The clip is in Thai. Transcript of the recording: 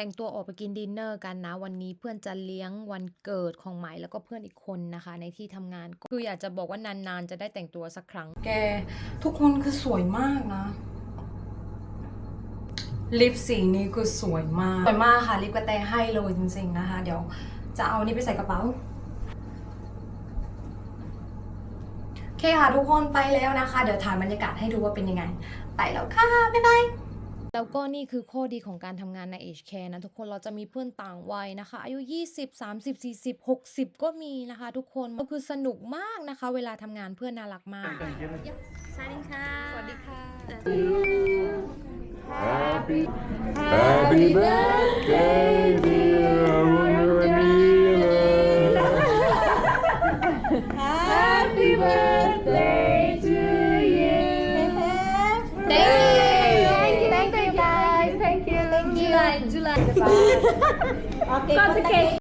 แต่งตัวออกไปกินดินเนอร์กันนะวันนี้เพื่อนจะเลี้ยงวันเกิดของไหมแล้วก็เพื่อนอีกคนนะคะในที่ทำงานคืออยากจะบอกว่านานๆจะได้แต่งตัวสักครั้งแกทุกคนคือสวยมากนะลิปสีนี้คือสวยมากค่ะลิปกระแตให้เลยจริงๆนะคะเดี๋ยวจะเอานี่ไปใส่กระเป๋าโอเคค่ะทุกคนไปแล้วนะคะเดี๋ยวถ่ายบรรยากาศให้ดูว่าเป็นยังไงไปแล้วค่ะบ๊ายบายแล้วก็นี่คือข้อดีของการทำงานใน Age Care นะทุกคนเราจะมีเพื่อนต่างวัยนะคะอายุ20 30 40 60ก็มีนะคะทุกคนก็คือสนุกมากนะคะเวลาทำงานเพื่อนน่ารักมากสวัสดีค่ะสวัสดีค่ะ Happy birthday, dear Ramila. Happy birthday to you. Thank you guys. Thank you. July. Okay, cut the cake.